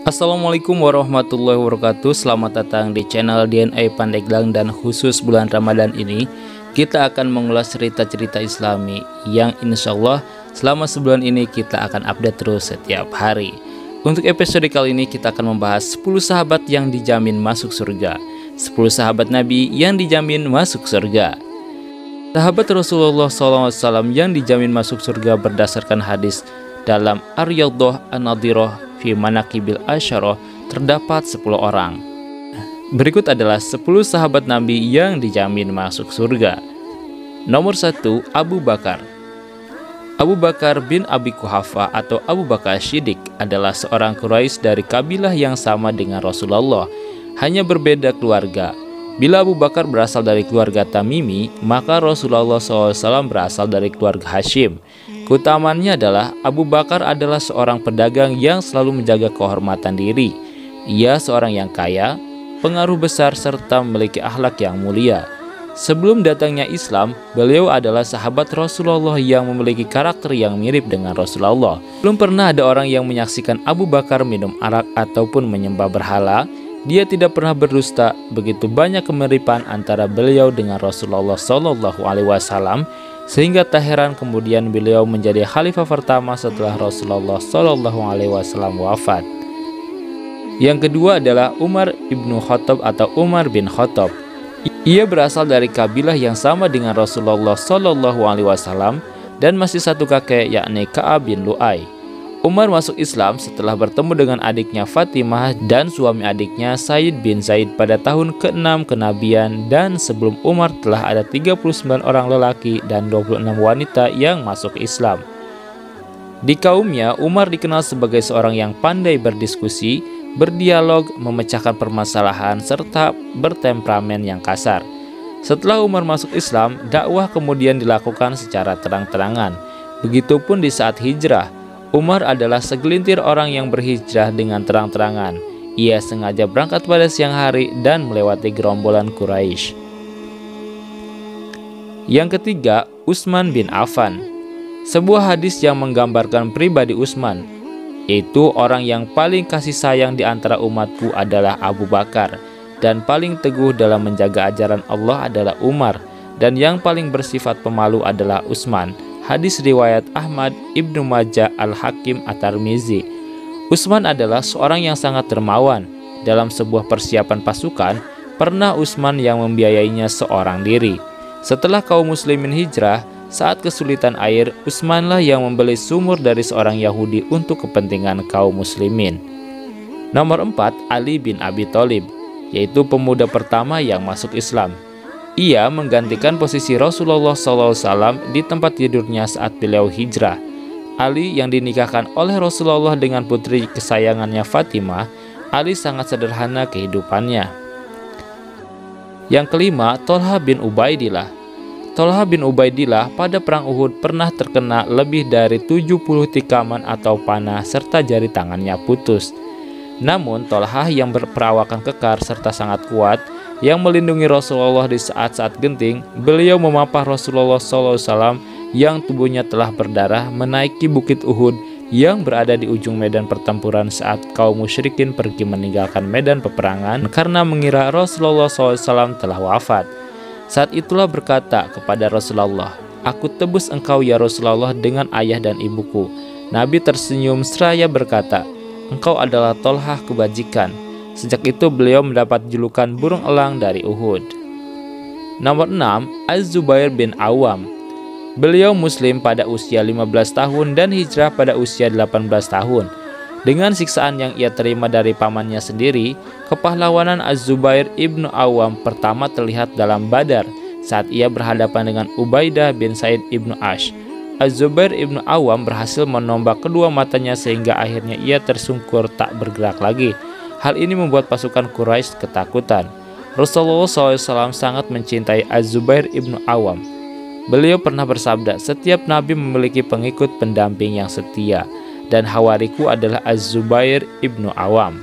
Assalamualaikum warahmatullahi wabarakatuh. Selamat datang di channel DNA Pandeglang, dan khusus bulan Ramadan ini kita akan mengulas cerita-cerita Islami yang insya Allah selama sebulan ini kita akan update terus setiap hari. Untuk episode kali ini kita akan membahas 10 sahabat yang dijamin masuk surga, 10 sahabat Nabi yang dijamin masuk surga. Sahabat Rasulullah SAW yang dijamin masuk surga berdasarkan hadis dalam Ar-Riyadhah An-Nadhirah fi Manaqibil Asyarah terdapat 10 orang. Berikut adalah 10 sahabat Nabi yang dijamin masuk surga. Nomor 1, Abu Bakar. Abu Bakar bin Abi Quhafa atau Abu Bakar Shiddiq adalah seorang Quraisy dari kabilah yang sama dengan Rasulullah, hanya berbeda keluarga. Bila Abu Bakar berasal dari keluarga Tamimi, maka Rasulullah SAW berasal dari keluarga Hashim. Keutamaannya adalah Abu Bakar adalah seorang pedagang yang selalu menjaga kehormatan diri. Ia seorang yang kaya, pengaruh besar, serta memiliki akhlak yang mulia. Sebelum datangnya Islam, beliau adalah sahabat Rasulullah yang memiliki karakter yang mirip dengan Rasulullah. Belum pernah ada orang yang menyaksikan Abu Bakar minum arak ataupun menyembah berhala. Dia tidak pernah berdusta. Begitu banyak kemiripan antara beliau dengan Rasulullah SAW, sehingga tak heran kemudian beliau menjadi khalifah pertama setelah Rasulullah SAW wafat. Yang kedua adalah Umar ibnu Khattab atau Umar bin Khattab. Ia berasal dari kabilah yang sama dengan Rasulullah SAW dan masih satu kakek, yakni Ka'ab bin Lu'ay. Umar masuk Islam setelah bertemu dengan adiknya Fatimah dan suami adiknya Said bin Zaid pada tahun ke-6 kenabian, dan sebelum Umar telah ada 39 orang lelaki dan 26 wanita yang masuk Islam. Di kaumnya, Umar dikenal sebagai seorang yang pandai berdiskusi, berdialog, memecahkan permasalahan, serta bertemperamen yang kasar. Setelah Umar masuk Islam, dakwah kemudian dilakukan secara terang-terangan. Begitupun di saat hijrah, Umar adalah segelintir orang yang berhijrah dengan terang-terangan. Ia sengaja berangkat pada siang hari dan melewati gerombolan Quraisy. Yang ketiga, Utsman bin Affan. Sebuah hadis yang menggambarkan pribadi Utsman, yaitu orang yang paling kasih sayang di antara umatku adalah Abu Bakar, dan paling teguh dalam menjaga ajaran Allah adalah Umar, dan yang paling bersifat pemalu adalah Utsman. Hadis riwayat Ahmad, Ibnu Majah, Al-Hakim, At-Tirmizi. Utsman adalah seorang yang sangat dermawan. Dalam sebuah persiapan pasukan, pernah Utsman yang membiayainya seorang diri. Setelah kaum muslimin hijrah, saat kesulitan air, Utsmanlah yang membeli sumur dari seorang Yahudi untuk kepentingan kaum muslimin. Nomor 4, Ali bin Abi Thalib, yaitu pemuda pertama yang masuk Islam. Ia menggantikan posisi Rasulullah SAW di tempat tidurnya saat beliau hijrah. Ali yang dinikahkan oleh Rasulullah dengan putri kesayangannya Fatimah. Ali sangat sederhana kehidupannya. Yang kelima, Thalhah bin Ubaidillah. Thalhah bin Ubaidillah pada perang Uhud pernah terkena lebih dari 70 tikaman atau panah serta jari tangannya putus. Namun Thalhah yang berperawakan kekar serta sangat kuat, yang melindungi Rasulullah di saat-saat genting, beliau memapah Rasulullah SAW yang tubuhnya telah berdarah menaiki bukit Uhud yang berada di ujung medan pertempuran saat kaum musyrikin pergi meninggalkan medan peperangan karena mengira Rasulullah SAW telah wafat. Saat itulah berkata kepada Rasulullah, "Aku tebus engkau ya Rasulullah dengan ayah dan ibuku." Nabi tersenyum seraya berkata, "Engkau adalah Thalhah kebajikan." Sejak itu beliau mendapat julukan burung elang dari Uhud. Nomor 6, Az-Zubair bin Awam. Beliau muslim pada usia 15 tahun dan hijrah pada usia 18 tahun. Dengan siksaan yang ia terima dari pamannya sendiri, kepahlawanan Az-Zubair ibnu Awam pertama terlihat dalam Badar saat ia berhadapan dengan Ubaidah bin Said ibnu Ash. Az-Zubair ibnu Awam berhasil menombak kedua matanya sehingga akhirnya ia tersungkur tak bergerak lagi. Hal ini membuat pasukan Quraisy ketakutan. Rasulullah SAW sangat mencintai Az-Zubair ibnu Awam. Beliau pernah bersabda, "Setiap nabi memiliki pengikut pendamping yang setia, dan hawariku adalah Az-Zubair ibnu Awam."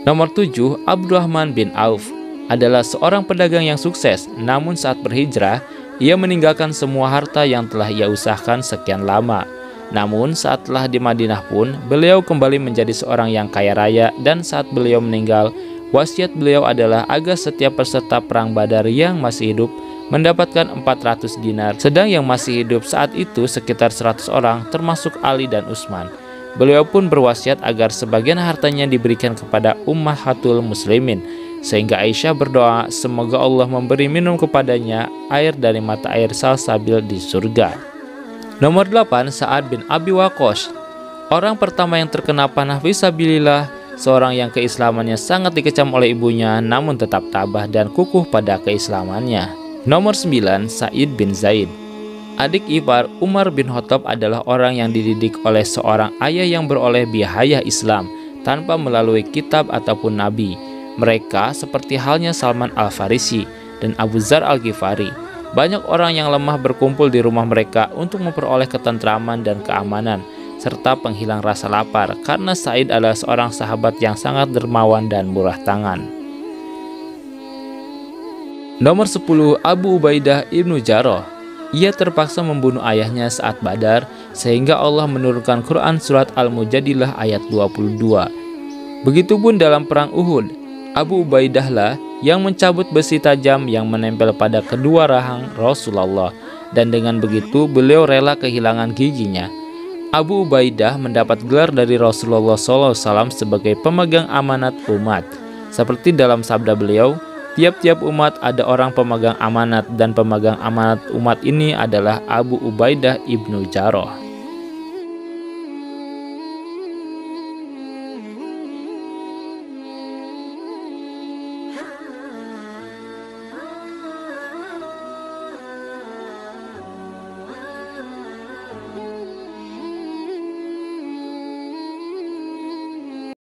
Nomor 7, Abdurrahman bin Auf adalah seorang pedagang yang sukses. Namun saat berhijrah, ia meninggalkan semua harta yang telah ia usahakan sekian lama. Namun saat telah di Madinah pun, beliau kembali menjadi seorang yang kaya raya, dan saat beliau meninggal, wasiat beliau adalah agar setiap peserta perang Badar yang masih hidup mendapatkan 400 dinar, sedang yang masih hidup saat itu sekitar 100 orang, termasuk Ali dan Utsman. Beliau pun berwasiat agar sebagian hartanya diberikan kepada ummahatul muslimin, sehingga Aisyah berdoa semoga Allah memberi minum kepadanya air dari mata air salsabil di surga. Nomor 8, Sa'ad bin Abi Waqqas. Orang pertama yang terkena panah fisabilillah, seorang yang keislamannya sangat dikecam oleh ibunya namun tetap tabah dan kukuh pada keislamannya. Nomor 9, Sa'id bin Zaid. Adik ipar Umar bin Khattab adalah orang yang dididik oleh seorang ayah yang beroleh biaya Islam tanpa melalui kitab ataupun nabi. Mereka seperti halnya Salman Al-Farisi dan Abu Dzar Al-Ghifari. Banyak orang yang lemah berkumpul di rumah mereka untuk memperoleh ketentraman dan keamanan, serta penghilang rasa lapar, karena Sa'id adalah seorang sahabat yang sangat dermawan dan murah tangan. Nomor 10, Abu Ubaidah ibnu Jarrah. Ia terpaksa membunuh ayahnya saat Badar, sehingga Allah menurunkan Quran surat Al-Mujadilah ayat 22. Begitupun dalam perang Uhud, Abu Ubaidah lah yang mencabut besi tajam yang menempel pada kedua rahang Rasulullah, dan dengan begitu beliau rela kehilangan giginya. Abu Ubaidah mendapat gelar dari Rasulullah SAW sebagai pemegang amanat umat. Seperti dalam sabda beliau, tiap-tiap umat ada orang pemegang amanat, dan pemegang amanat umat ini adalah Abu Ubaidah ibnu Jarrah.